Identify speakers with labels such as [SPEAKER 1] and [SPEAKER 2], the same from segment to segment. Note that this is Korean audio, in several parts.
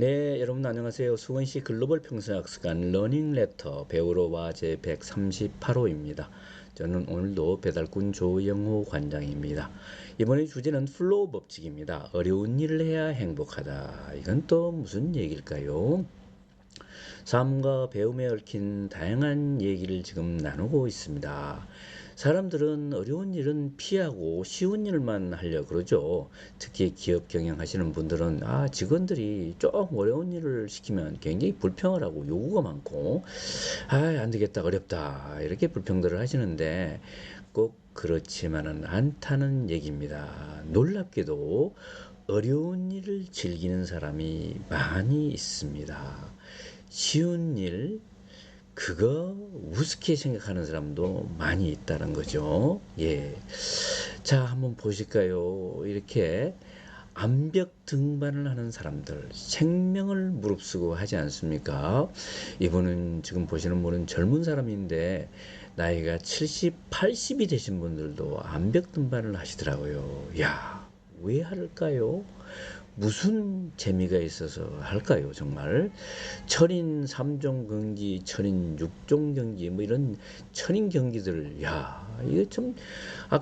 [SPEAKER 1] 네, 여러분 안녕하세요. 수건씨 글로벌 평생학습관 러닝레터 배우러와 제 138호입니다. 저는 오늘도 배달꾼 조영호 관장입니다. 이번에 주제는 플로우 법칙입니다. 어려운 일을 해야 행복하다. 이건 또 무슨 얘기일까요? 삶과 배움에 얽힌 다양한 얘기를 지금 나누고 있습니다. 사람들은 어려운 일은 피하고 쉬운 일만 하려고 그러죠. 특히 기업 경영하시는 분들은 직원들이 조금 어려운 일을 시키면 굉장히 불평을 하고 요구가 많고 안 되겠다 어렵다 이렇게 불평들을 하시는데 꼭 그렇지만은 않다는 얘기입니다. 놀랍게도 어려운 일을 즐기는 사람이 많이 있습니다. 쉬운 일, 그거 우습게 생각하는 사람도 많이 있다는 거죠. 예. 자, 한번 보실까요? 이렇게 암벽 등반을 하는 사람들, 생명을 무릅쓰고 하지 않습니까? 이분은 지금 보시는 분은 젊은 사람인데 나이가 70, 80이 되신 분들도 암벽 등반을 하시더라고요. 야, 왜 할까요? 무슨 재미가 있어서 할까요, 정말? 철인 3종 경기, 철인 6종 경기, 뭐 이런 철인 경기들, 야, 이거 좀,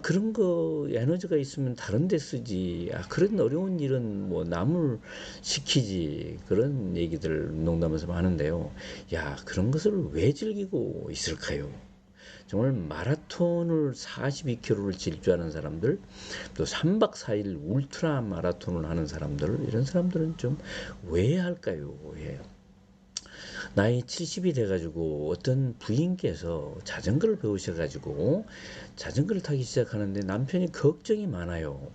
[SPEAKER 1] 그런 거 에너지가 있으면 다른 데 쓰지. 그런 어려운 일은 뭐 남을 시키지. 그런 얘기들 농담에서 하는데요. 야, 그런 것을 왜 즐기고 있을까요? 정말 마라톤을 42km를 질주하는 사람들, 또 3박 4일 울트라 마라톤을 하는 사람들, 이런 사람들은 좀 왜 할까요? 예. 나이 70이 돼가지고 어떤 부인께서 자전거를 배우셔가지고 자전거를 타기 시작하는데 남편이 걱정이 많아요.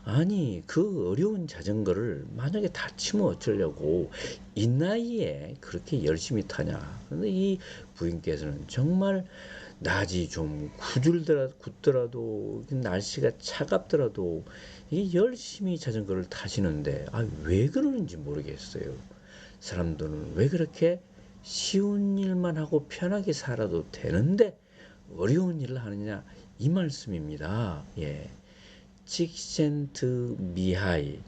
[SPEAKER 1] 아니, 그 어려운 자전거를 만약에 다치면 어쩌려고 이 나이에 그렇게 열심히 타냐. 근데 이 부인께서는 정말 낮이 좀 굳더라도 날씨가 차갑더라도 이 열심히 자전거를 타시는데 왜 그러는지 모르겠어요. 사람들은 왜 그렇게 쉬운 일만 하고 편하게 살아도 되는데 어려운 일을 하느냐 이 말씀입니다. 예. 칙센트 미하이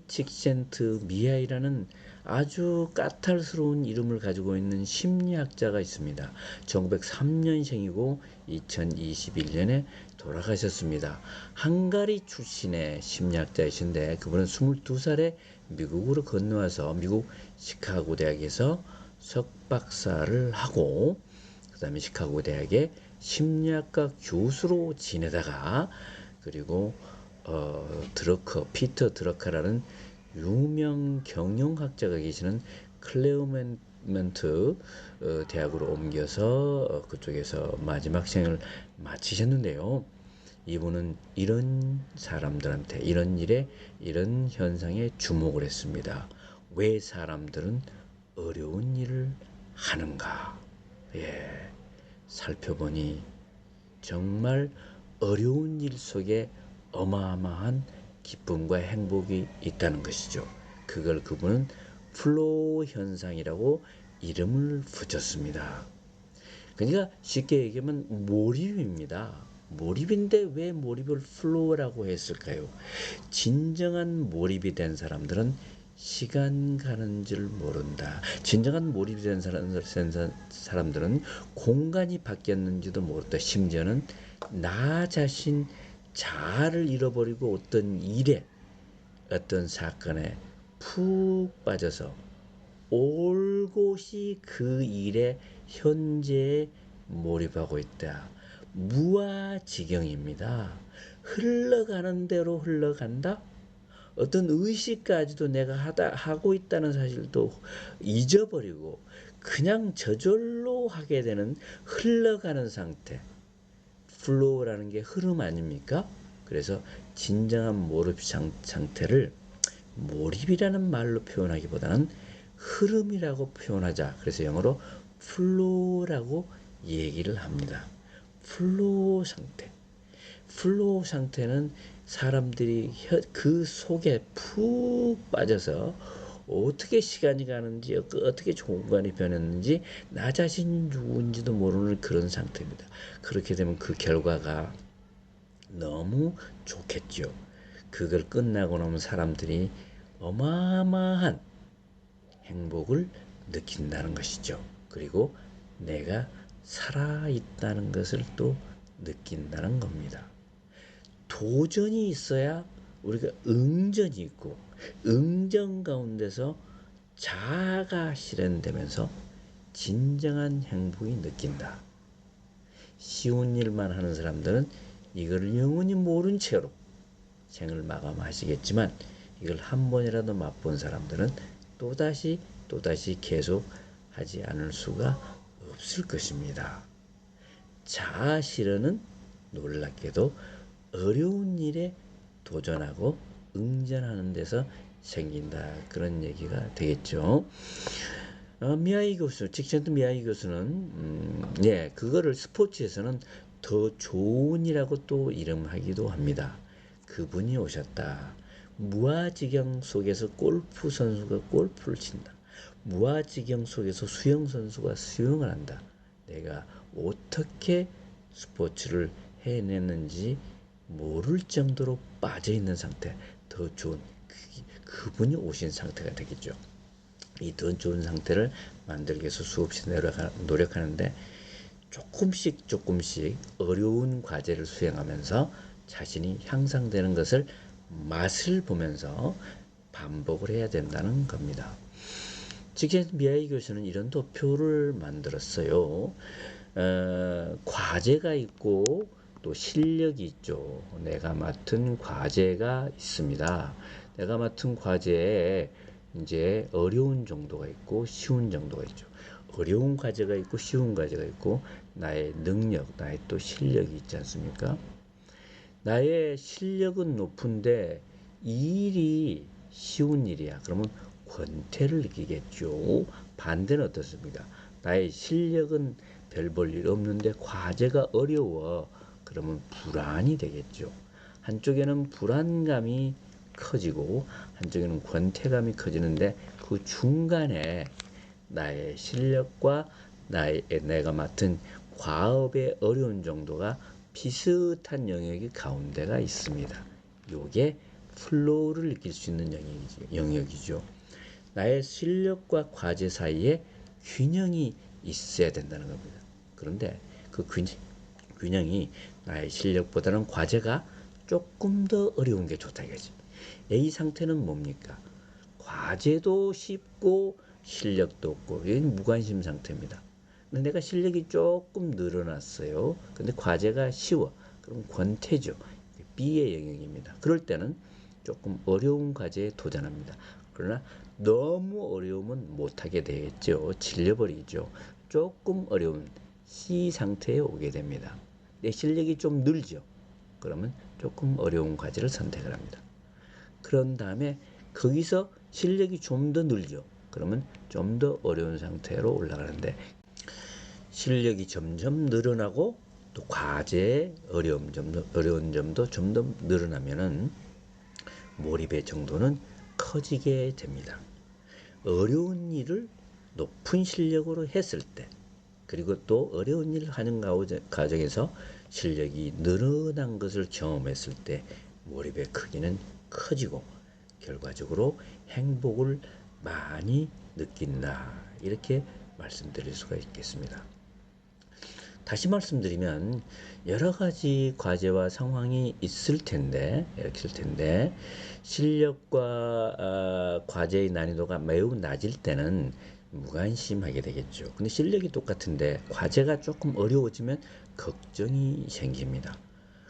[SPEAKER 1] 칙센트 미하이라는 아주 까탈스러운 이름을 가지고 있는 심리학자가 있습니다. 1903년생이고 2021년에 돌아가셨습니다. 헝가리 출신의 심리학자이신데 그분은 22살에 미국으로 건너와서 미국 시카고 대학에서 석박사를 하고 그 다음에 시카고 대학의 심리학과 교수로 지내다가 그리고 피터 드러커라는 유명 경영학자가 계시는 클레어멘트 대학으로 옮겨서 그쪽에서 마지막 생을 마치셨는데요. 이분은 이런 사람들한테 이런 일에 이런 현상에 주목을 했습니다. 왜 사람들은 어려운 일을 하는가? 예, 살펴보니 정말 어려운 일 속에 어마어마한 기쁨과 행복이 있다는 것이죠. 그걸 그분은 플로우 현상이라고 이름을 붙였습니다. 그러니까 쉽게 얘기하면 몰입입니다. 몰입인데 왜 몰입을 플로우라고 했을까요? 진정한 몰입이 된 사람들은 시간 가는 줄 모른다. 진정한 몰입이 된 사람들은 공간이 바뀌었는지도 모른다. 심지어는 나 자신 자아를 잃어버리고 어떤 일에 어떤 사건에 푹 빠져서 올곧이 그 일에 현재에 몰입하고 있다. 무아지경입니다. 흘러가는 대로 흘러간다. 어떤 의식까지도 내가 하고 있다는 사실도 잊어버리고 그냥 저절로 하게 되는 흘러가는 상태. 플로우라는 게 흐름 아닙니까? 그래서 진정한 몰입 상태를 몰입이라는 말로 표현하기보다는 흐름이라고 표현하자. 그래서 영어로 플로우라고 얘기를 합니다. 플로우 상태. 플로우 상태는 사람들이 그 속에 푹 빠져서 어떻게 시간이 가는지 어떻게 공간이 변했는지 나 자신이 누군지도 모르는 그런 상태입니다. 그렇게 되면 그 결과가 너무 좋겠죠. 그걸 끝나고 나면 사람들이 어마어마한 행복을 느낀다는 것이죠. 그리고 내가 살아있다는 것을 또 느낀다는 겁니다. 도전이 있어야 우리가 응전이 있고, 응전 가운데서 자아가 실현되면서 진정한 행복이 느낀다. 쉬운 일만 하는 사람들은 이걸 영원히 모른 채로 생을 마감하시겠지만, 이걸 한 번이라도 맛본 사람들은 또다시 계속 하지 않을 수가 없을 것입니다. 자아 실현은 놀랍게도 어려운 일에 도전하고 응전하는 데서 생긴다, 그런 얘기가 되겠죠. 미야이 교수, 직전도 미야이 교수는 그거를 스포츠에서는 더 좋은이라고 또 이름하기도 합니다. 그분이 오셨다. 무아지경 속에서 골프 선수가 골프를 친다. 무아지경 속에서 수영 선수가 수영을 한다. 내가 어떻게 스포츠를 해냈는지 모를 정도로 빠져있는 상태, 더 좋은 그분이 오신 상태가 되겠죠. 이 더 좋은 상태를 만들기 위해서 수없이 노력하는데, 조금씩 어려운 과제를 수행하면서 자신이 향상되는 것을 맛을 보면서 반복을 해야 된다는 겁니다. 직접 미야이 교수는 이런 도표를 만들었어요. 과제가 있고 또 실력이 있죠. 내가 맡은 과제가 있습니다. 내가 맡은 과제에 이제 어려운 정도가 있고 쉬운 정도가 있죠. 어려운 과제가 있고 쉬운 과제가 있고, 나의 능력, 나의 또 실력이 있지 않습니까? 나의 실력은 높은데 이 일이 쉬운 일이야. 그러면 권태를 느끼겠죠. 반대는 어떻습니까? 나의 실력은 별 볼 일 없는데 과제가 어려워. 그러면 불안이 되겠죠. 한쪽에는 불안감이 커지고 한쪽에는 권태감이 커지는데, 그 중간에 나의 실력과 내가 맡은 과업의 어려운 정도가 비슷한 영역이 가운데가 있습니다. 요게 플로우를 느낄 수 있는 영역이죠. 나의 실력과 과제 사이에 균형이 있어야 된다는 겁니다. 그런데 그 균형이 나의 실력보다는 과제가 조금 더 어려운 게 좋다 이거지. 이 상태는 뭡니까? 과제도 쉽고 실력도 없고, 이건 무관심 상태입니다. 근데 내가 실력이 조금 늘어났어요. 근데 과제가 쉬워. 그럼 권태죠. B의 영역입니다. 그럴 때는 조금 어려운 과제에 도전합니다. 그러나 너무 어려우면 못하게 되겠죠. 질려버리죠. 조금 어려운 C 상태에 오게 됩니다. 내 실력이 좀 늘죠. 그러면 조금 어려운 과제를 선택을 합니다. 그런 다음에 거기서 실력이 좀 더 늘죠. 그러면 좀 더 어려운 상태로 올라가는데, 실력이 점점 늘어나고 또 과제의 어려운 점도 좀 더 늘어나면은 몰입의 정도는 커지게 됩니다. 어려운 일을 높은 실력으로 했을 때, 그리고 또 어려운 일을 하는 과정에서 실력이 늘어난 것을 경험했을 때 몰입의 크기는 커지고 결과적으로 행복을 많이 느낀다, 이렇게 말씀드릴 수가 있겠습니다. 다시 말씀드리면 여러 가지 과제와 상황이 있을 텐데 실력과 과제의 난이도가 매우 낮을 때는 무관심하게 되겠죠. 근데 실력이 똑같은데 과제가 조금 어려워지면 걱정이 생깁니다.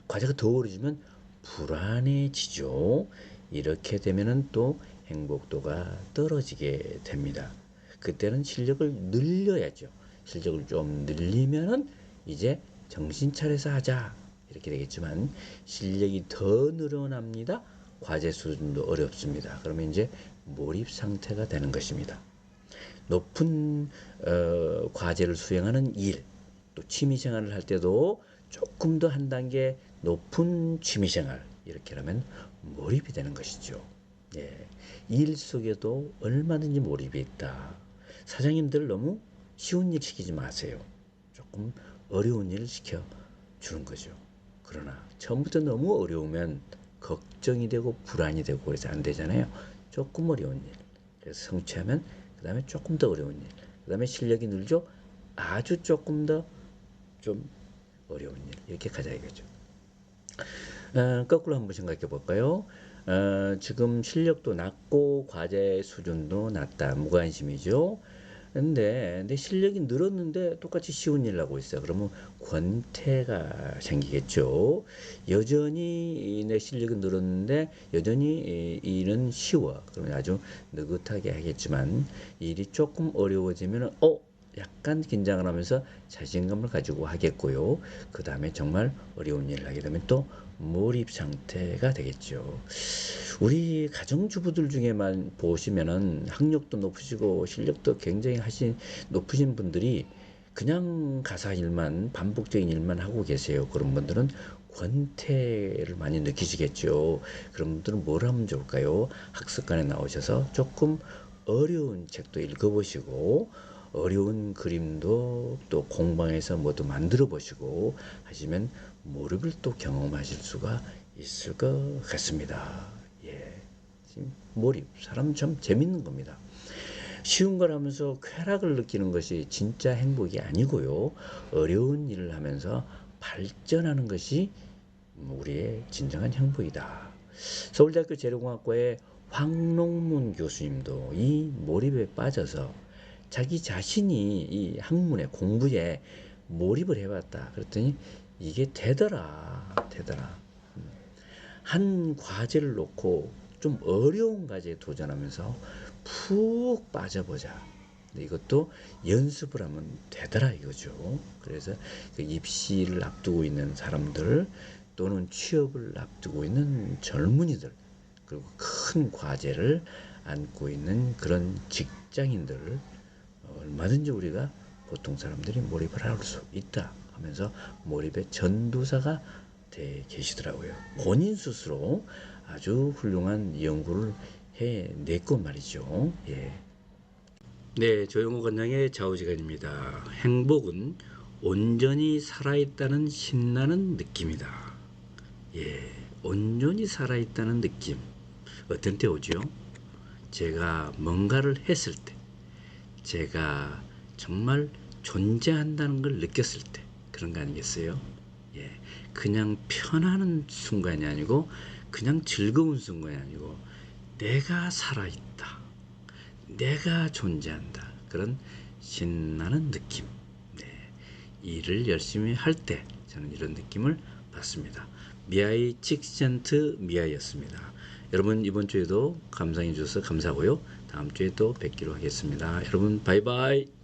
[SPEAKER 1] 과제가 더 어려워지면 불안해지죠. 이렇게 되면은 또 행복도가 떨어지게 됩니다. 그때는 실력을 늘려야죠. 실력을 좀 늘리면은 이제 정신 차려서 하자, 이렇게 되겠지만, 실력이 더 늘어납니다. 과제 수준도 어렵습니다. 그러면 이제 몰입 상태가 되는 것입니다. 높은 과제를 수행하는 일, 또 취미생활을 할 때도 조금 더 한 단계 높은 취미생활, 이렇게 하면 몰입이 되는 것이죠. 일 속에도 얼마든지 몰입이 있다. 사장님들 너무 쉬운 일 시키지 마세요. 조금 어려운 일을 시켜주는 거죠. 그러나 처음부터 너무 어려우면 걱정이 되고 불안이 되고 그래서 안 되잖아요. 조금 어려운 일. 그래서 성취하면 그 다음에 조금 더 어려운 일. 그 다음에 실력이 늘죠. 아주 조금 더 좀 어려운 일. 이렇게 가자 이거죠. 거꾸로 한번 생각해 볼까요? 지금 실력도 낮고 과제 수준도 낮다. 무관심이죠. 근데 내 실력이 늘었는데 똑같이 쉬운 일 하고 있어. 그러면 권태가 생기겠죠. 여전히 내 실력이 늘었는데 여전히 이 일은 쉬워. 그러면 아주 느긋하게 하겠지만 일이 조금 어려워지면 약간 긴장을 하면서 자신감을 가지고 하겠고요. 그 다음에 정말 어려운 일을 하게 되면 또 몰입 상태가 되겠죠. 우리 가정주부들 중에만 보시면은 학력도 높으시고 실력도 굉장히 높으신 분들이 그냥 가사 일만, 반복적인 일만 하고 계세요. 그런 분들은 권태를 많이 느끼시겠죠. 그런 분들은 뭘 하면 좋을까요? 학습관에 나오셔서 조금 어려운 책도 읽어보시고 어려운 그림도 또 공방에서 뭐도 만들어 보시고 하시면 몰입을 또 경험하실 수가 있을 것 같습니다. 예, 몰입, 사람 참 재밌는 겁니다. 쉬운 걸 하면서 쾌락을 느끼는 것이 진짜 행복이 아니고요. 어려운 일을 하면서 발전하는 것이 우리의 진정한 행복이다. 서울대학교 재료공학과의 황농문 교수님도 이 몰입에 빠져서 자기 자신이 이 학문에 공부에 몰입을 해봤다. 그랬더니 이게 되더라. 한 과제를 놓고 좀 어려운 과제에 도전하면서 푹 빠져보자. 이것도 연습을 하면 되더라 이거죠. 그래서 그 입시를 앞두고 있는 사람들 또는 취업을 앞두고 있는 젊은이들 그리고 큰 과제를 안고 있는 그런 직장인들 얼마든지 우리가 보통 사람들이 몰입을 할 수 있다 하면서 몰입의 전도사가 돼 계시더라고요. 본인 스스로 아주 훌륭한 연구를 해냈고 말이죠. 예. 네, 조영호 관장의 좌우지간입니다. 행복은 온전히 살아있다는 신나는 느낌이다. 예, 온전히 살아있다는 느낌. 어떤 때 오죠? 제가 뭔가를 했을 때, 제가 정말 존재한다는 걸 느꼈을 때 그런 거 아니겠어요? 예, 그냥 편안한 순간이 아니고 그냥 즐거운 순간이 아니고 내가 살아있다. 내가 존재한다. 그런 신나는 느낌. 네, 일을 열심히 할 때 저는 이런 느낌을 받습니다. 미아이 칙센트 미아이였습니다. 여러분 이번 주에도 감상해 주셔서 감사하고요. 다음 주에 또 뵙기로 하겠습니다. 여러분 바이바이.